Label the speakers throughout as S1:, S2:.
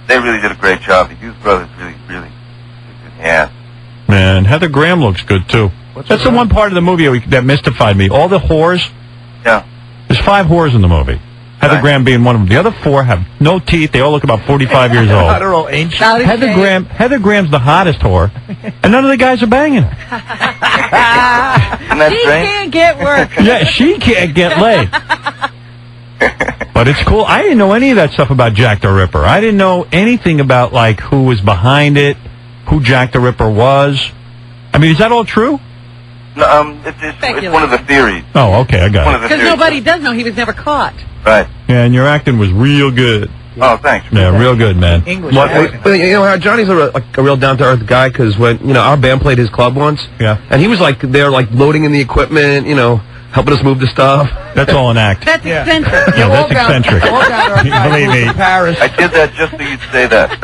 S1: they really did a great job. The Hughes brothers really kicked in the ass.
S2: Man, Heather Graham looks good, too. That's the one part of the movie that mystified me. All the whores.
S1: Yeah.
S2: There's 5 whores in the movie. Heather Graham being one of them. The other 4 have no teeth. They all look about 45 years old.
S3: They're all ancient.
S2: Heather Graham's the hottest whore, and none of the guys are banging her.
S1: She
S4: can't get work.
S2: Yeah, she can't get laid. But it's cool. I didn't know any of that stuff about Jack the Ripper. I didn't know anything about, like, who was behind it, who Jack the Ripper was. I mean, is that all true?
S1: No, it's one of the theories.
S2: Oh, okay, I got it.
S4: Because nobody does know he was never caught.
S1: Right.
S2: Yeah, and your acting was real good.
S1: Oh, thanks.
S2: Yeah, real good, man.
S3: English. Johnny's a real down-to-earth guy, because when, our band played his club once, and he was, there, loading in the equipment, helping us move the stuff.
S2: That's all an act.
S4: That's eccentric.
S2: Yeah, that's eccentric. Believe me.
S1: Paris. I did that just so you'd say that.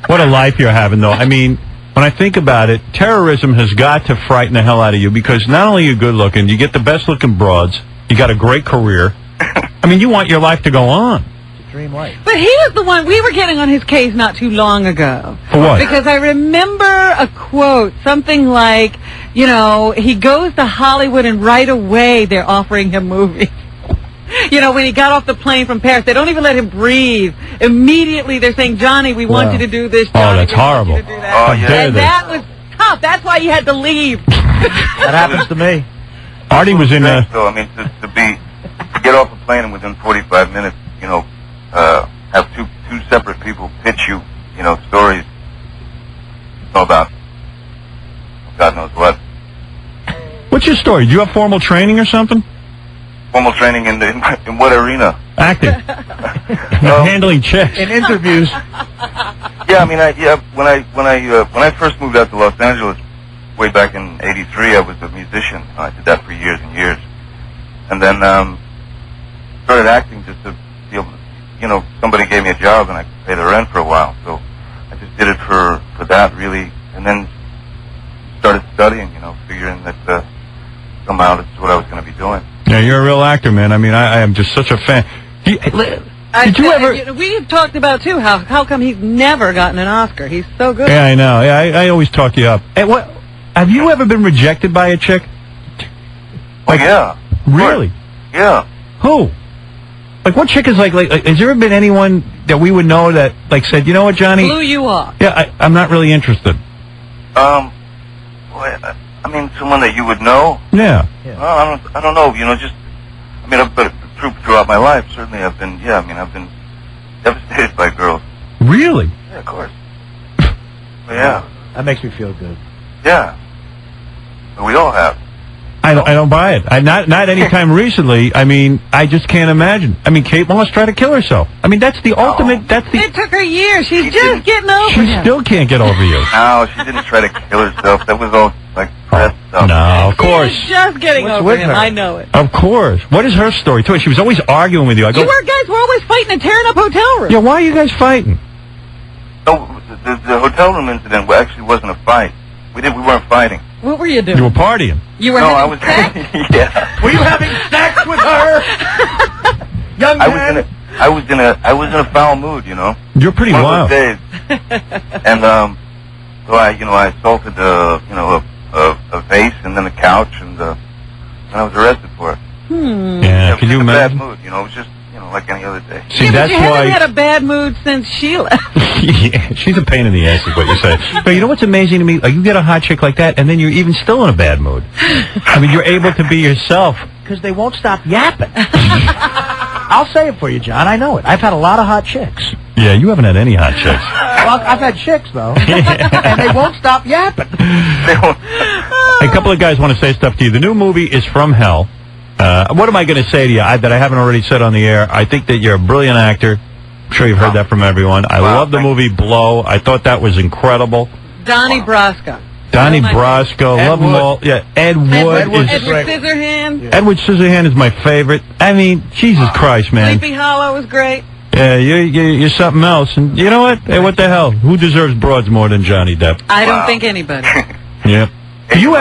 S2: What a life you're having, though. I mean, when I think about it, terrorism has got to frighten the hell out of you, because not only are you good-looking, you get the best-looking broads, you got a great career. I mean, you want your life to go on.
S3: It's a dream life.
S4: But he was the one, we were getting on his case not too long ago.
S2: For what?
S4: Because I remember a quote, something like, he goes to Hollywood and right away they're offering him movies. When he got off the plane from Paris, they don't even let him breathe. Immediately they're saying, Johnny, we want you to do this. Johnny,
S2: that's horrible.
S4: Want you to do that. And that was tough. That's why you had to leave.
S3: That happens to me.
S2: Artie was in
S1: a... So, I mean, to get off the plane and within 45 minutes, have two separate people pitch you, stories about God knows what.
S2: What's your story? Do you have formal training or something?
S1: Formal training in what arena?
S2: Acting. Handling chicks.
S3: In interviews.
S1: Yeah, I mean, when I first moved out to Los Angeles, way back in '83, I was a musician. I did that for years and years, and then started acting just to be able to, somebody gave me a job and I could pay the rent for a while. So I just did it for that really, and then started studying, figuring that somehow that's what I was going to be doing.
S2: Yeah, you're a real actor, man. I mean, I am just such a fan. Did you ever...
S4: We've talked about, too, how come he's never gotten an Oscar. He's so good.
S2: Yeah, I know. Yeah, I always talk you up. Hey, have you ever been rejected by a chick?
S1: Yeah.
S2: Really?
S1: Yeah.
S2: Who? What chick is has there ever been anyone that we would know that, said, you know what, Johnny?
S4: Blew you off.
S2: Yeah, I'm not really interested.
S1: I mean, someone that you would know?
S2: Yeah.
S1: Well, I don't know, but throughout my life, certainly I've been devastated by girls.
S2: Really?
S1: Yeah, of course. Yeah.
S3: That makes me feel good.
S1: Yeah. We all have.
S2: I don't buy it. Not any time recently. I mean, I just can't imagine. I mean, Kate Moss tried to kill herself. I mean, that's the ultimate.
S4: It took her years. She's just getting over
S2: She still can't get over you.
S1: No, she didn't try to kill herself. That was all press stuff.
S2: No, of course.
S4: She's just getting over him. I know it.
S2: Of course. What is her story too? She was always arguing with you.
S4: You guys were always fighting and tearing up hotel rooms.
S2: Yeah, why are you guys fighting?
S1: No, the hotel room incident actually wasn't a fight. We weren't fighting.
S4: What were you doing?
S2: You were partying.
S4: You were having sex?
S1: Yeah.
S3: Were you having sex with her? Young man?
S1: I was in a foul mood,
S2: You're pretty wild.
S1: One of those days. And so I assaulted a vase and then a couch, and I was arrested for it.
S2: Yeah, can you imagine?
S1: Bad mood, it was just like any other day.
S2: See,
S4: that's why you haven't had a bad mood since she left.
S2: Yeah, she's a pain in the ass, is what you say. But you know what's amazing to me? You get a hot chick like that, and then you're even still in a bad mood. I mean, you're able to be yourself.
S3: Because they won't stop yapping. I'll say it for you, John. I know it. I've had a lot of hot chicks.
S2: Yeah, you haven't had any hot chicks.
S3: Well, I've had chicks, though. And they won't stop yapping.
S2: A couple of guys want to say stuff to you. The new movie is From Hell. What am I going to say to you that I haven't already said on the air? I think that you're a brilliant actor. I'm sure you've heard that from everyone. I love the movie Blow. I thought that was incredible.
S4: Donnie Brasco.
S2: Donnie Brasco. Love them all. Yeah, Ed Wood.
S4: Edward Scissorhands.
S2: Yeah. Edward Scissorhands is my favorite. I mean, Jesus Christ, man.
S4: Sleepy Hollow was great.
S2: Yeah, you're something else. And you know what? Hey, what the hell? Who deserves broads more than Johnny Depp?
S4: I don't think anybody.
S2: Yeah. Do you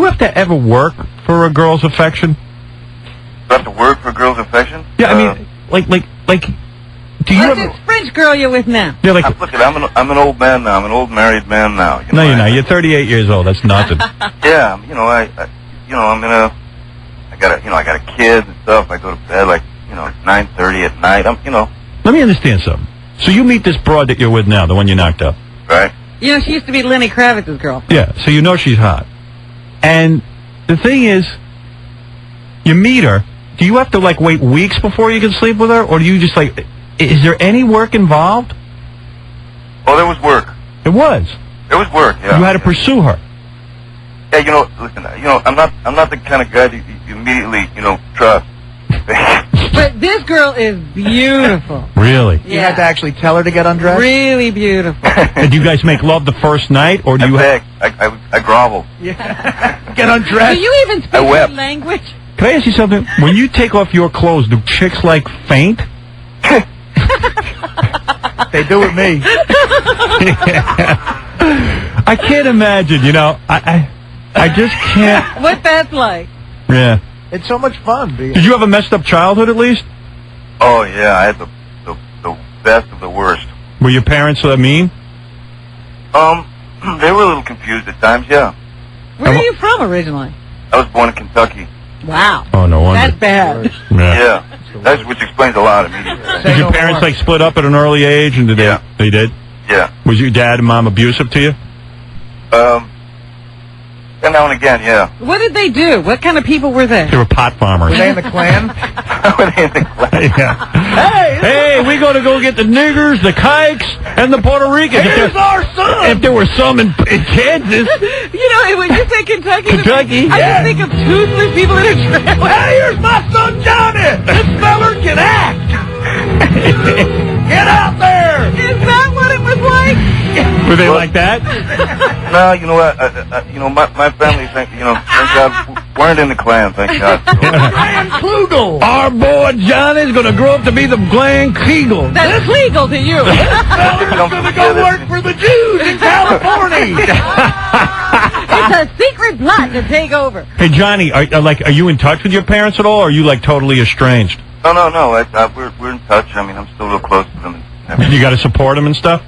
S2: have to ever work for a girl's affection?
S1: Do I have to work for a girl's affection?
S2: Yeah, I mean, like, Do you
S4: What's
S2: ever...
S4: this French girl you're with now?
S2: You're like,
S1: Look, I'm an old man now. I'm an old married man now. You know,
S2: no, you're not. You're 38 years old. That's nothing.
S1: Yeah, you know, I got a kid and stuff. I go to bed like 9:30 at night.
S2: Let me understand something. So you meet this broad that you're with now, the one you knocked up.
S1: Right.
S4: You know, she used to be Lenny Kravitz's girl.
S2: Yeah, so you know she's hot. And the thing is, you meet her. Do you have to, like, wait weeks before you can sleep with her? Or do you just, like, is there any work involved?
S1: Oh, there was work.
S2: It was.
S1: There was work, yeah.
S2: You had to pursue her.
S1: Yeah, listen, I'm not the kind of guy that you immediately, trust.
S4: But this girl is beautiful.
S2: Really?
S5: You had to actually tell her to get undressed?
S4: Really beautiful.
S2: Did you guys make love the first night, or do you...
S1: I grovel.
S5: Yeah. Get undressed?
S4: Do you even speak her language?
S2: Can I ask you something? When you take off your clothes, do chicks, like, faint?
S5: They do with me.
S2: I can't imagine, I just can't...
S4: What that's like.
S2: Yeah.
S5: It's so much fun.
S2: Did you have a messed up childhood, at least?
S1: Oh, yeah, I had the best of the worst.
S2: Were your parents mean?
S1: They were a little confused at times, yeah.
S4: Where are you from originally?
S1: I was born in Kentucky.
S4: Wow.
S2: Oh, no wonder.
S4: That's bad.
S1: Yeah. Which explains a lot immediately.
S2: Did your parents, like, split up at an early age, and they did?
S1: Yeah.
S2: Was your dad and mom abusive to you?
S1: And now and again, yeah.
S4: What did they do? What kind of people were they?
S2: They were pot farmers.
S5: Were they in the Klan?
S2: Yeah. Hey, we got to go get the niggers, the kikes, and the Puerto Ricans.
S5: Here's our son!
S2: If there were some in Kansas.
S4: When you say Kentucky,
S2: Kentucky,
S4: I just think of toothless people in a trailer.
S5: Hey, here's my son Johnny! This feller can act! Get out there!
S4: Is that what it was like?
S2: Were they like that?
S1: No, you know what? My family, thank God, weren't in the Klan, thank God.
S5: Ryan Klugel!
S2: Our boy Johnny's going to grow up to be the Glenn Kegel.
S4: That's legal to you.
S5: Fella's gonna go work for the Jews in California!
S4: It's a secret plot to take over.
S2: Hey, Johnny, are you in touch with your parents at all, or are you, like, totally estranged?
S1: No. We're in touch. I mean, I'm still real close to them.
S2: You got to support them and stuff?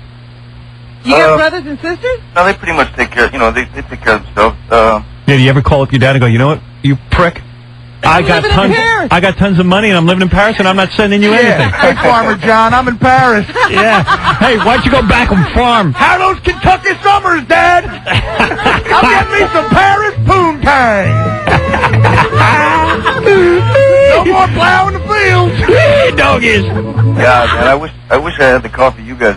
S4: You got brothers and sisters?
S1: No, they pretty much take care. They take care of themselves.
S2: Yeah, do you ever call up your dad and go, you know what, you prick? I got tons of money and I'm living in Paris and I'm not sending you anything.
S5: Hey, Farmer John, I'm in Paris.
S2: Yeah. Hey, why don't you go back and farm?
S5: How are those Kentucky summers, Dad? I'll get me some Paris poontang. No more plowing the fields.
S2: Doggies.
S1: God, man, I wish I had the coffee you guys.